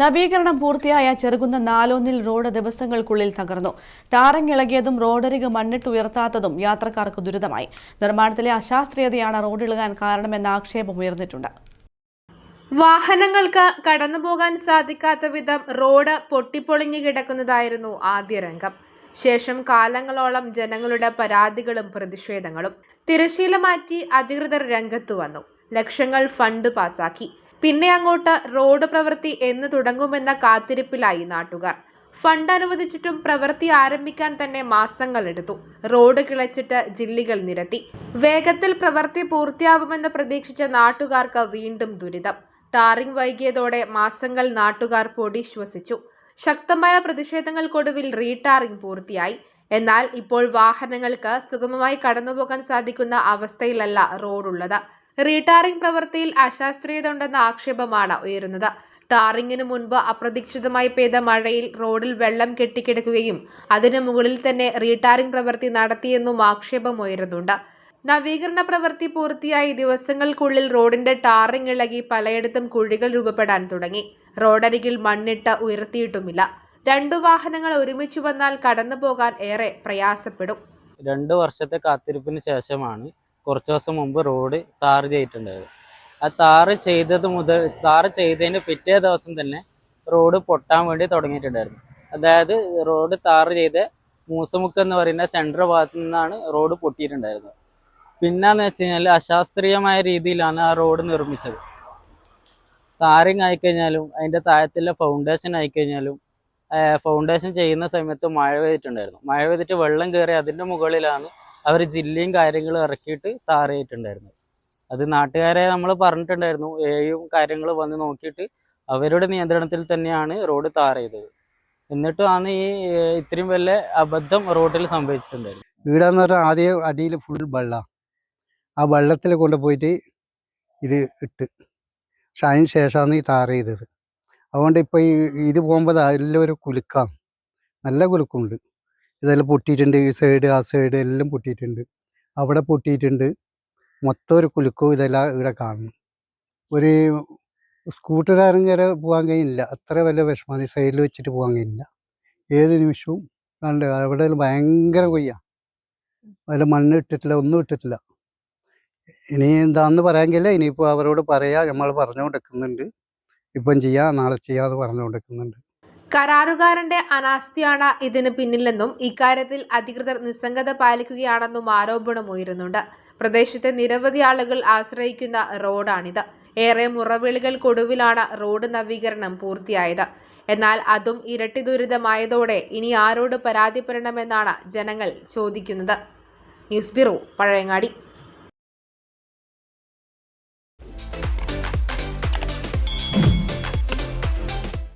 നവീകരണം പൂർത്തിയായ ചെറുകുന്ന നാലോന്നിൽ റോഡ് ദിവസങ്ങൾക്കുള്ളിൽ തകർന്നു. ടാറിംഗ് ഇളകിയതും റോഡരിക് മണ്ണിട്ട് ഉയർത്താത്തതും യാത്രക്കാർക്ക് ദുരിതമായി. നിർമ്മാണത്തിലെ അശാസ്ത്രീയതയാണ് റോഡിളകാൻ കാരണമെന്ന ആക്ഷേപമുയർന്നിട്ടുണ്ട്. വാഹനങ്ങൾക്ക് കടന്നുപോകാൻ സാധിക്കാത്ത വിധം റോഡ് പൊട്ടിപ്പൊളിഞ്ഞു കിടക്കുന്നതായിരുന്നു ആദ്യ രംഗം. ശേഷം കാലങ്ങളോളം ജനങ്ങളുടെ പരാതികളും പ്രതിഷേധങ്ങളും. തിരശ്ശീല മാറ്റി അധികൃതർ രംഗത്തു വന്നു. ലക്ഷങ്ങൾ ഫണ്ട് പാസാക്കി. പിന്നെ അങ്ങോട്ട് റോഡ് പ്രവൃത്തി എന്ന് തുടങ്ങുമെന്ന കാത്തിരിപ്പിലായി നാട്ടുകാർ. ഫണ്ട് അനുവദിച്ചിട്ടും പ്രവൃത്തി ആരംഭിക്കാൻ തന്നെ മാസങ്ങളെടുത്തു. റോഡ് കിളച്ചിട്ട് ജില്ലികൾ നിരത്തി. വേഗത്തിൽ പ്രവൃത്തി പൂർത്തിയാവുമെന്ന് പ്രതീക്ഷിച്ച നാട്ടുകാർക്ക് വീണ്ടും ദുരിതം. ടാറിംഗ് വൈകിയതോടെ മാസങ്ങൾ നാട്ടുകാർ പൊടി ശ്വസിച്ചു. ശക്തമായ പ്രതിഷേധങ്ങൾക്കൊടുവിൽ റീടാറിംഗ് പൂർത്തിയായി. എന്നാൽ ഇപ്പോൾ വാഹനങ്ങൾക്ക് സുഗമമായി കടന്നുപോകാൻ സാധിക്കുന്ന അവസ്ഥയിലല്ല റോഡുള്ളത്. റീടാറിംഗ് പ്രവൃത്തിയിൽ അശാസ്ത്രീയത ഉണ്ടെന്ന ആക്ഷേപമാണ് ഉയരുന്നത്. ടാറിംഗിന് മുൻപ് അപ്രതീക്ഷിതമായി പെയ്ത മഴയിൽ റോഡിൽ വെള്ളം കെട്ടിക്കിടക്കുകയും അതിനു മുകളിൽ തന്നെ റീടാറിംഗ് പ്രവൃത്തി നടത്തിയെന്നും ആക്ഷേപമുയരുന്നുണ്ട്. നവീകരണ പ്രവൃത്തി പൂർത്തിയായി ദിവസങ്ങൾക്കുള്ളിൽ റോഡിന്റെ ടാറിംഗ് ഇളകി പലയിടത്തും കുഴികൾ രൂപപ്പെടാൻ തുടങ്ങി. റോഡരികിൽ മണ്ണിട്ട് ഉയർത്തിയിട്ടുമില്ല. 2 വാഹനങ്ങൾ ഒരുമിച്ച് വന്നാൽ കടന്നു പോകാൻ ഏറെ പ്രയാസപ്പെടും. 2 വർഷത്തെ കാത്തിരിപ്പിന് ശേഷമാണ് കുറച്ച് ദിവസം മുമ്പ് റോഡ് ടാർ ചെയ്തിട്ടുണ്ടായത്. ആ ടാർ ചെയ്തതിന് പിറ്റേ ദിവസം തന്നെ റോഡ് പൊട്ടാൻ വേണ്ടി തുടങ്ങിയിട്ടുണ്ടായിരുന്നു. അതായത് റോഡ് ടാർ ചെയ്ത് മൂസമുക്ക് എന്ന് പറയുന്ന സെൻട്രൽ ഭാഗത്തു നിന്നാണ് റോഡ് പൊട്ടിയിട്ടുണ്ടായിരുന്നത്. പിന്നെന്ന് വെച്ച് കഴിഞ്ഞാൽ അശാസ്ത്രീയമായ രീതിയിലാണ് ആ റോഡ് നിർമ്മിച്ചത്. ടാറിങ് ആയിക്കഴിഞ്ഞാലും അതിൻ്റെ താഴത്തുള്ള ഫൗണ്ടേഷൻ ആയിക്കഴിഞ്ഞാലും ഫൗണ്ടേഷൻ ചെയ്യുന്ന സമയത്ത് മഴ പെയ്തിട്ടുണ്ടായിരുന്നു. മഴ പെയ്തിട്ട് വെള്ളം കയറി അതിൻ്റെ മുകളിലാണ് അവർ ജില്ലയും കാര്യങ്ങളും ഇറക്കിയിട്ട് ടാർ ചെയ്തിട്ടുണ്ടായിരുന്നത്. അത് നാട്ടുകാരെ നമ്മൾ പറഞ്ഞിട്ടുണ്ടായിരുന്നു. കാര്യങ്ങൾ വന്ന് നോക്കിയിട്ട് അവരുടെ നിയന്ത്രണത്തിൽ തന്നെയാണ് റോഡ് ടാർ ചെയ്തത്. എന്നിട്ടുമാണ് ഇത്രയും വലിയ അബദ്ധം റോഡിൽ സംഭവിച്ചിട്ടുണ്ടായിരുന്നു. വീടാന്ന് പറഞ്ഞാൽ ആദ്യം അടിയിൽ ഫുൾ വെള്ളം, ആ വെള്ളത്തിൽ കൊണ്ടുപോയിട്ട് ഇത് ഇട്ട്. പക്ഷെ അതിന് ശേഷമാണ് ഈ ടാർ ചെയ്തത്. അതുകൊണ്ട് ഇപ്പോൾ ഇത് പോകുമ്പോൾ അതിലെല്ലാം ഒരു കുലുക്കാം, നല്ല കുലുക്കമുണ്ട്. ഇതെല്ലാം പൊട്ടിയിട്ടുണ്ട്. ഈ സൈഡ് ആ സൈഡ് എല്ലാം പൊട്ടിയിട്ടുണ്ട്. അവിടെ പൊട്ടിയിട്ടുണ്ട്. മൊത്തം ഒരു കുലുക്കവും ഇതെല്ലാം ഇവിടെ കാണുന്നു. ഒരു സ്കൂട്ടറുകാരൻ വരെ പോകാൻ കഴിയില്ല. അത്ര വലിയ വിഷമമാണ്. സൈഡിൽ വെച്ചിട്ട് പോകാൻ കഴിയില്ല. ഏത് നിമിഷവും കണ്ട് അവിടെ ഭയങ്കര കൊയ്യ. അതിൽ മണ്ണ് ഇട്ടിട്ടില്ല, ഒന്നും ഇട്ടിട്ടില്ല. ഇനി എന്താണെന്ന് പറയാൻ കഴിയില്ല. ഇനിയിപ്പോൾ അവരോട് പറയാം, നമ്മൾ പറഞ്ഞുകൊണ്ടിരിക്കുന്നുണ്ട്. ഇപ്പം ചെയ്യാം, നാളെ ചെയ്യാമെന്ന് പറഞ്ഞുകൊണ്ടിരിക്കുന്നുണ്ട്. കരാറുകാരന്റെ അനാസ്ഥയാണ് ഇതിന് പിന്നിലെന്നും ഇക്കാര്യത്തിൽ അധികൃതർ നിസ്സംഗത പാലിക്കുകയാണെന്നും ആരോപണമുയരുന്നുണ്ട്. പ്രദേശത്തെ നിരവധി ആളുകൾ ആശ്രയിക്കുന്ന റോഡാണിത്. ഏറെ മുറവിളികൾക്കൊടുവിലാണ് റോഡ് നവീകരണം പൂർത്തിയായത്. എന്നാൽ അതും ഇരട്ടി ദുരിതമായതോടെ ഇനി ആരോട് പരാതിപ്പെടണമെന്നാണ് ജനങ്ങൾ ചോദിക്കുന്നത്. News bureau, Pazhayangadi.